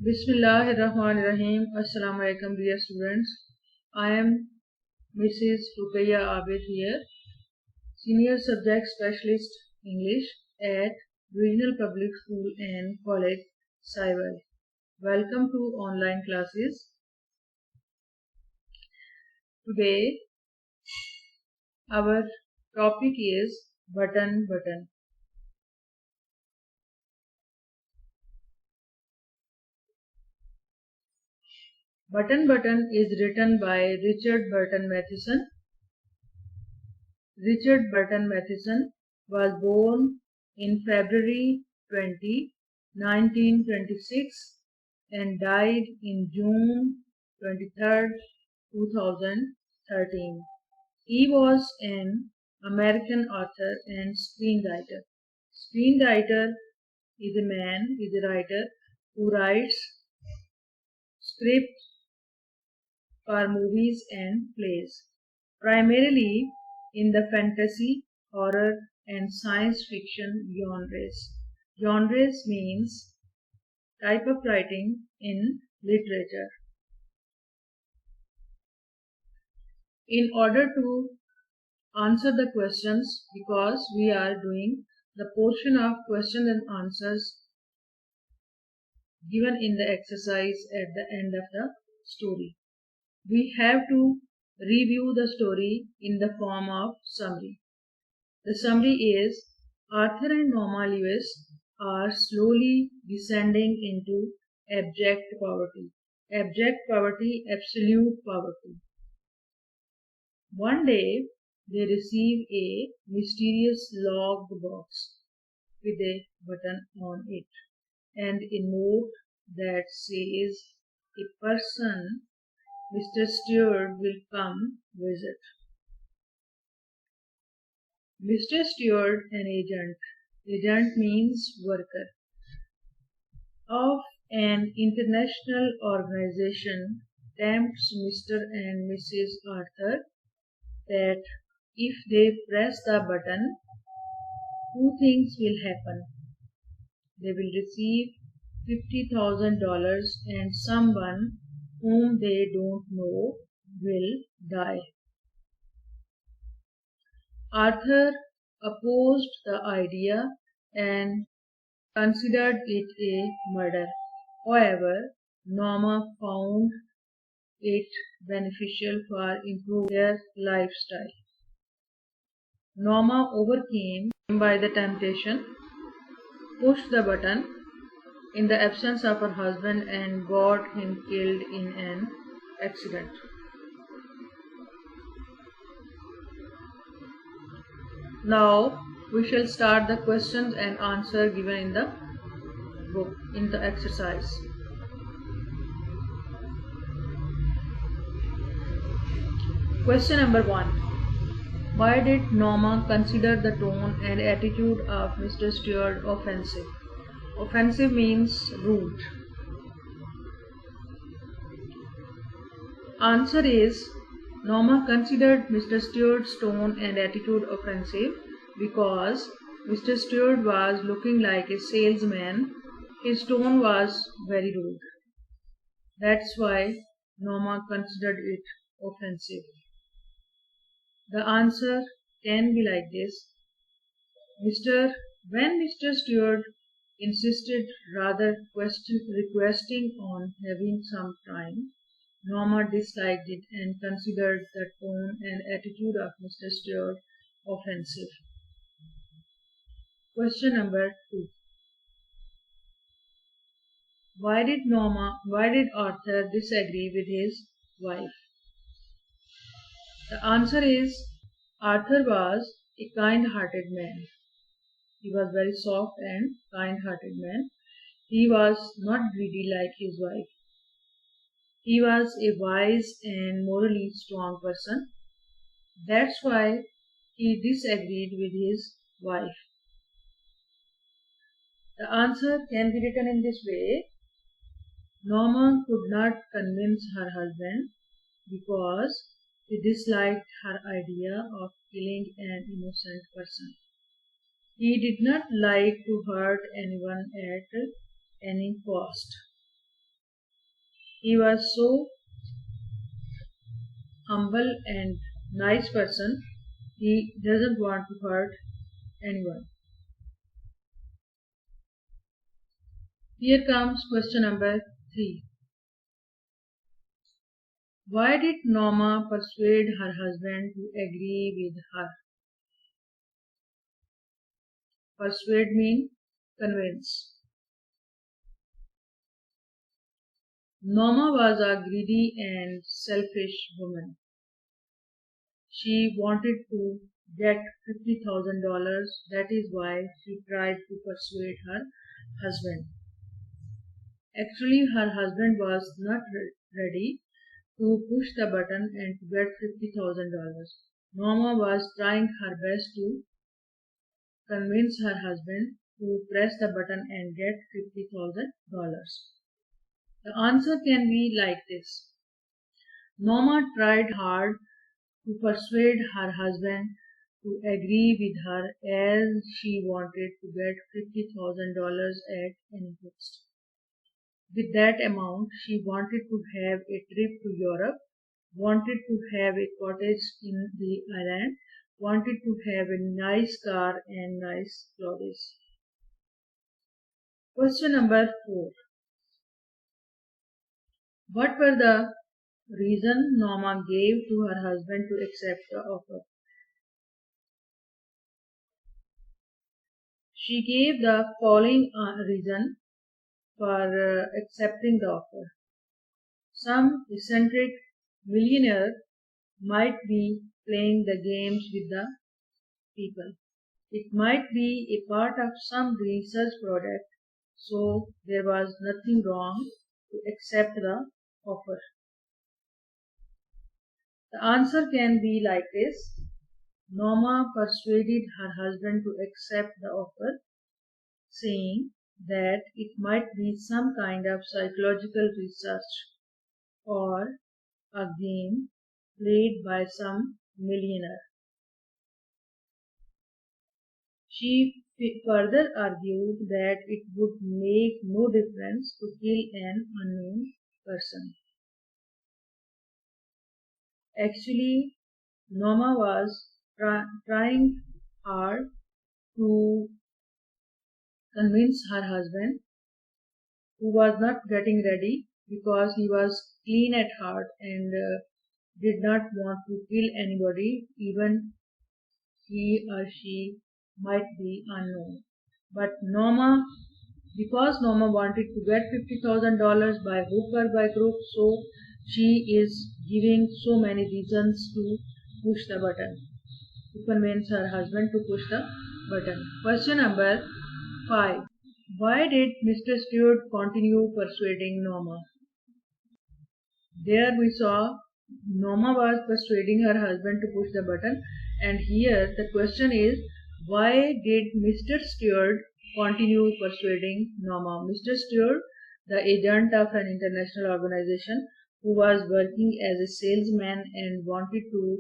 Bismillahirrahmanirrahim. Assalamu alaikum, dear students. I am Mrs. Ruqayya Abid here, Senior Subject Specialist English at Regional Public School and College, Saibai. Welcome to online classes. Today, our topic is button. Button is written by Richard Burton Matheson. Richard Burton Matheson was born in February 20, 1926 and died in June 23, 2013. He was an American author and screenwriter. Screenwriter is a writer who writes scripts for movies and plays, primarily in the fantasy, horror, and science fiction genres. Genres means type of writing in literature. In order to answer the questions, because we are doing the portion of questions and answers given in the exercise at the end of the story, we have to review the story in the form of summary. The summary is Arthur and Norma Lewis are slowly descending into abject poverty. Abject poverty, absolute poverty. One day they receive a mysterious locked box with a button on it and a note that says a person, Mr. Stewart, will come visit. Mr. Stewart, an agent. Agent means worker. Of an international organization, tempts Mr. and Mrs. Arthur that if they press the button, two things will happen. They will receive $50,000 and someone whom they don't know will die. Arthur opposed the idea and considered it a murder. However, Norma found it beneficial for improving their lifestyle. Norma overcame by the temptation, pushed the button in the absence of her husband and got him killed in an accident. Now we shall start the questions and answer given in the book, in the exercise. Question number 1. Why did Norma consider the tone and attitude of Mr. Stewart offensive? Offensive means rude. Answer is Norma considered Mr. Stewart's tone and attitude offensive because Mr. Stewart was looking like a salesman. His tone was very rude. That's why Norma considered it offensive. The answer can be like this. When Mr. Stewart insisted, rather requesting on having some time, Norma disliked it and considered the tone and attitude of Mr. Stewart offensive. Question number 2. Why did Arthur disagree with his wife? The answer is Arthur was a kind-hearted man. He was very soft and kind-hearted man. He was not greedy like his wife. He was a wise and morally strong person. That's why he disagreed with his wife. The answer can be written in this way. Norma could not convince her husband because he disliked her idea of killing an innocent person. He did not like to hurt anyone at any cost. He was so humble and nice person. He doesn't want to hurt anyone. Here comes question number 3. Why did Norma persuade her husband to agree with her? Persuade means convince. Norma was a greedy and selfish woman. She wanted to get $50,000. That is why she tried to persuade her husband. Actually, her husband was not ready to push the button and to get $50,000. Norma was trying her best to convince her husband to press the button and get $50,000. The answer can be like this. Norma tried hard to persuade her husband to agree with her as she wanted to get $50,000 at any cost. With that amount, she wanted to have a trip to Europe, wanted to have a cottage in the island, wanted to have a nice car and nice clothes. Question number 4. What were the reason Norma gave to her husband to accept the offer? She gave the following reason for accepting the offer. Some eccentric millionaire might be playing the games with the people. It might be a part of some research project, so there was nothing wrong to accept the offer. The answer can be like this. Norma persuaded her husband to accept the offer, saying that it might be some kind of psychological research or a game played by some millionaire. She further argued that it would make no difference to kill an unknown person. Actually, Norma was trying hard to convince her husband, who was not getting ready because he was clean at heart and did not want to kill anybody, even he or she might be unknown. But because Norma wanted to get $50,000 by hook or by crook, so she is giving so many reasons to push the button, to convince her husband to push the button. Question number 5. Why did Mr. Stewart continue persuading Norma? There we saw Norma was persuading her husband to push the button, and here the question is, why did Mr. Stewart continue persuading Norma? Mr. Stewart, the agent of an international organization who was working as a salesman and wanted to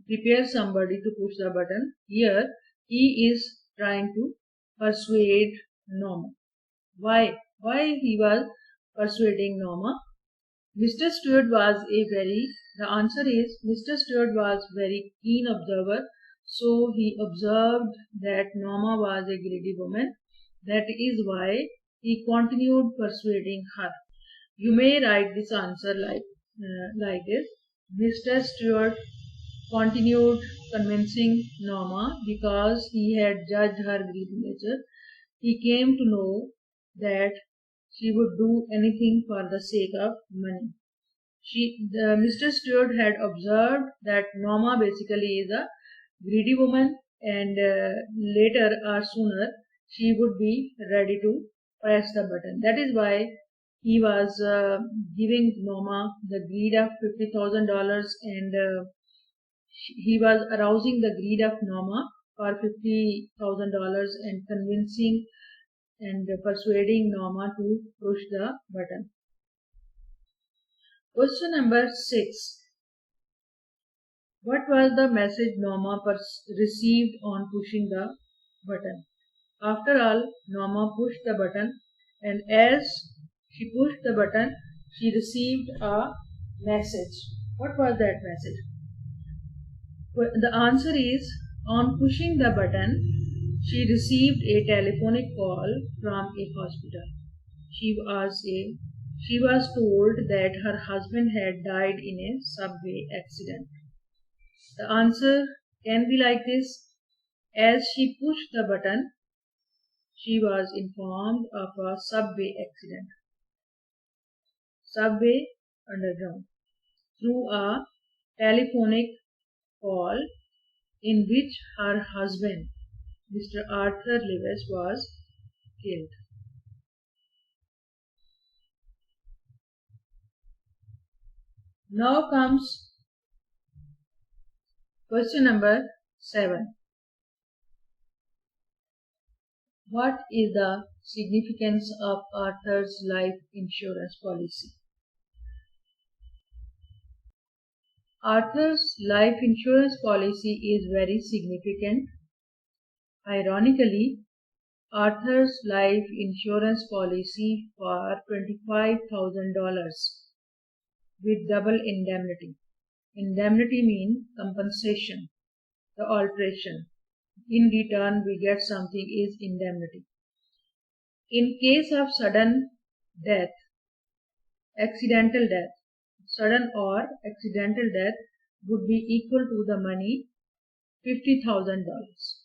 prepare somebody to push the button. Here he is trying to persuade Norma. Why? Why he was persuading Norma? Mr. Stewart was the answer is Mr. Stewart was very keen observer, so he observed that Norma was a greedy woman. That is why he continued persuading her. You may write this answer like this. Mr. Stewart continued convincing Norma because he had judged her greedy nature. He came to know that she would do anything for the sake of money. Mr. Stewart had observed that Norma basically is a greedy woman, and later or sooner she would be ready to press the button. That is why he was giving Norma the greed of $50,000, and he was arousing the greed of Norma for $50,000 and convincing and persuading Norma to push the button. Question number 6. What was the message Norma received on pushing the button? After all, Norma pushed the button, and as She pushed the button. She received a message. What was that message? The answer is, on pushing the button, she received a telephonic call from a hospital. She was told that her husband had died in a subway accident. The answer can be like this. As she pushed the button, she was informed of a subway accident. Subway underground. Through a telephonic call in which her husband, Mr. Arthur Lewis, was killed. Now comes question number 7. What is the significance of Arthur's life insurance policy? Arthur's life insurance policy is very significant. Ironically, Arthur's life insurance policy for $25,000 with double indemnity. Indemnity means compensation, the alteration. In return, we get something is indemnity. In case of sudden death, accidental death, sudden or accidental death would be equal to the money $50,000.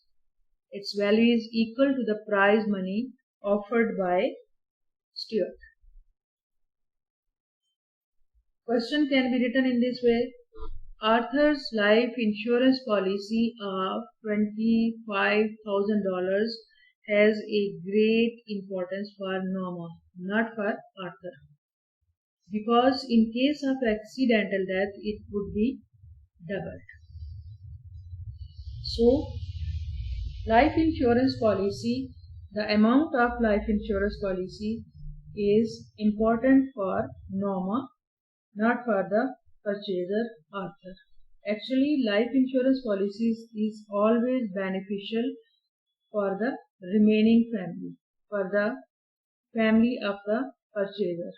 Its value is equal to the prize money offered by Stuart. Question can be written in this way. Arthur's life insurance policy of $25,000 has a great importance for Norma, not for Arthur. Because in case of accidental death, it would be doubled. So, life insurance policy, the amount of life insurance policy is important for Norma, not for the purchaser Arthur. Actually, life insurance policies is always beneficial for the remaining family, for the family of the purchaser.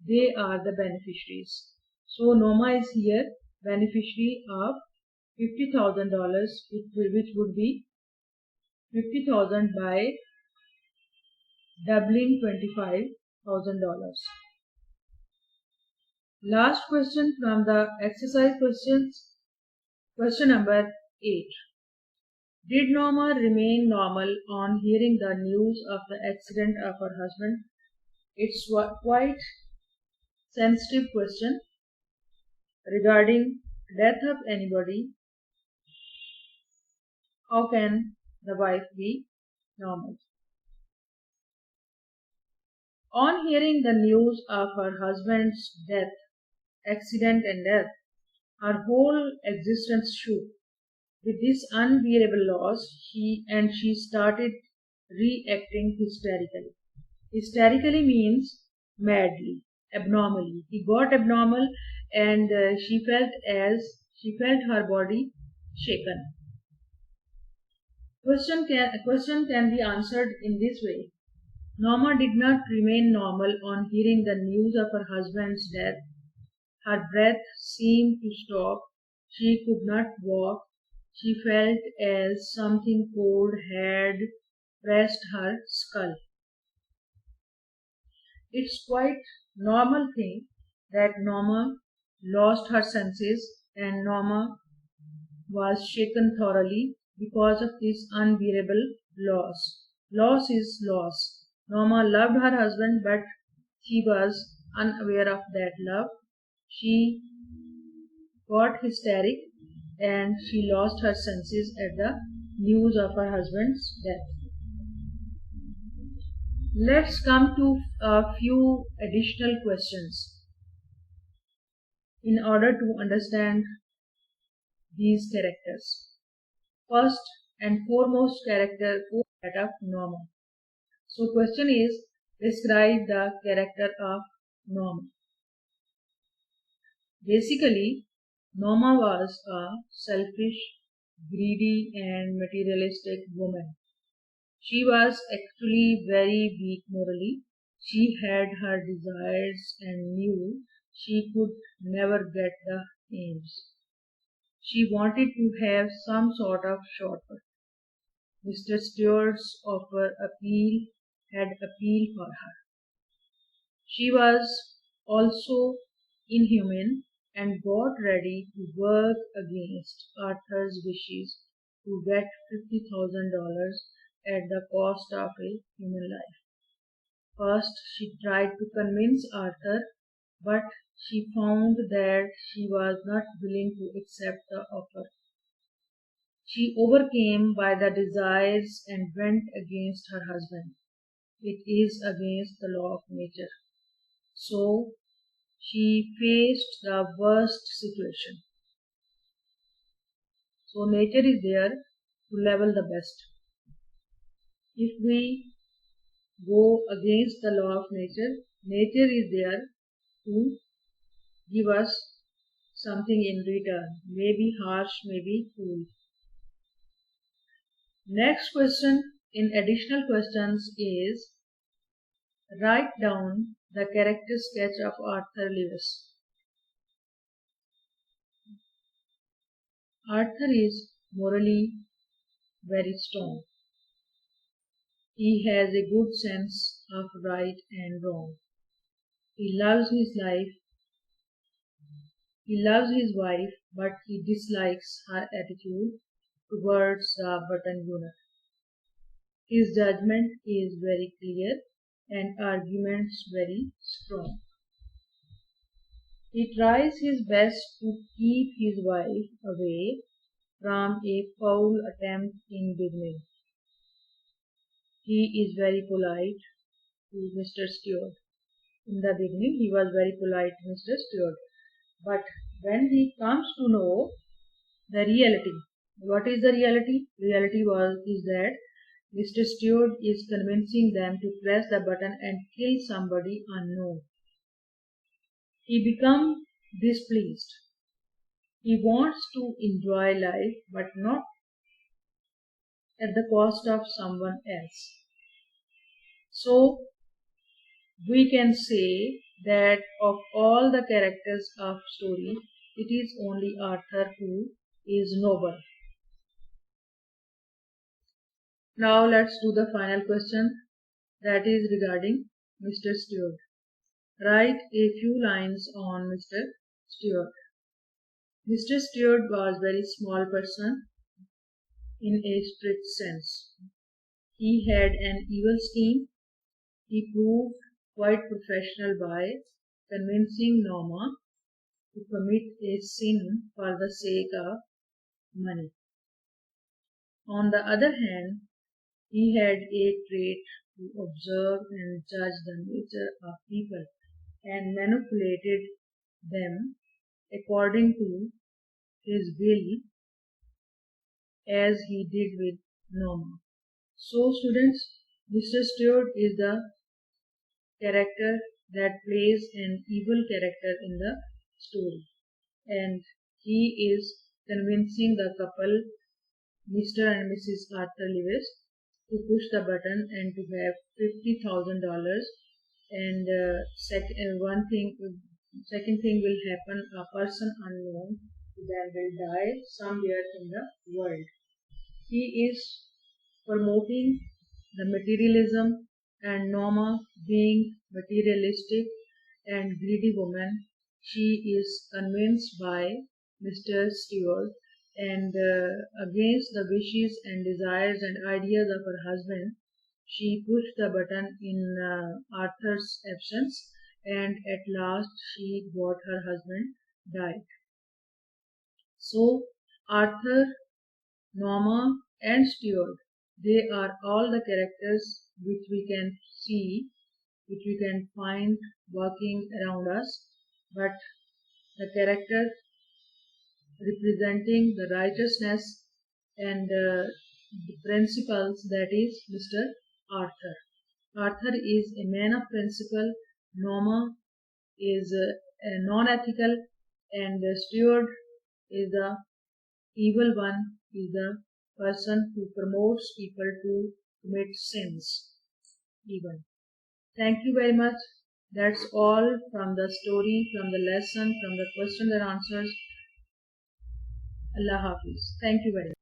They are the beneficiaries. So Norma is here beneficiary of $50,000, which would be 50,000 by doubling $25,000. Last question from the exercise questions. Question number 8. Did Norma remain normal on hearing the news of the accident of her husband? It's quite sensitive question regarding death of anybody. How can the wife be normal? On hearing the news of her husband's death, accident and death, her whole existence shook. With this unbearable loss, she started reacting hysterically. Hysterically means madly, abnormally. He got abnormal, and she felt her body shaken. Question can be answered in this way. Norma did not remain normal on hearing the news of her husband's death. Her breath seemed to stop. She could not walk. She felt as something cold had pressed her skull. It's quite normal thing that Norma lost her senses and Norma was shaken thoroughly because of this unbearable loss. Loss is loss. Norma loved her husband, but she was unaware of that love. She got hysteric and she lost her senses at the news of her husband's death. Let's come to a few additional questions in order to understand these characters. First and foremost character is that of Norma. So question is, describe the character of Norma. Basically, Norma was a selfish, greedy and materialistic woman. She was actually very weak morally. She had her desires and knew she could never get the aims. She wanted to have some sort of shortcut. Mr. Stewart's offer had appeal for her. She was also inhuman and got ready to work against Arthur's wishes to get $50,000 at the cost of a human life. First, she tried to convince Arthur, but she found that she was not willing to accept the offer. She overcame by the desires and went against her husband. It is against the law of nature. So she faced the worst situation. So nature is there to level the best. If we go against the law of nature, nature is there to give us something in return, maybe harsh, maybe cool. Next question in additional questions is write down the character sketch of Arthur Lewis. Arthur is morally very strong. He has a good sense of right and wrong. He loves his life. He loves his wife, but he dislikes her attitude towards the button unit. His judgment is very clear and arguments very strong. He tries his best to keep his wife away from a foul attempt in beginning. He is very polite to Mr. Stewart. In the beginning, he was very polite to Mr. Stewart. But when he comes to know the reality, what is the reality? Reality is that Mr. Stewart is convincing them to press the button and kill somebody unknown. He becomes displeased. He wants to enjoy life, but not at the cost of someone else. So we can say that of all the characters of story, it is only Arthur who is noble. Now let's do the final question, that is regarding Mr. Stewart. Write a few lines on Mr. Stewart. Mr. Stewart was a very small person in a strict sense. He had an evil scheme. He proved quite professional by convincing Norma to commit a sin for the sake of money. On the other hand, he had a trait to observe and judge the nature of people and manipulated them according to his will as he did with Norma. So students, Mr. Stewart is the character that plays an evil character in the story, and he is convincing the couple, Mr. and Mrs. Arthur Lewis, to push the button and to have $50,000. And second thing will happen: a person unknown to them will die somewhere in the world. He is promoting the materialism, and Norma, being materialistic and greedy woman, she is convinced by Mr. Stewart and against the wishes and desires and ideas of her husband, she pushed the button in Arthur's absence, and at last she got her husband died. So Arthur, Norma, and Stewart, they are all the characters which we can see, which we can find working around us, but the character representing the righteousness and the principles, that is Mr. Arthur. Arthur is a man of principle, Norma is non-ethical, and Stewart is the evil one, is the person who promotes people to commit sins even. Thank you very much. That's all from the story, from the lesson, from the questions and answers. Allah Hafiz. Thank you very much.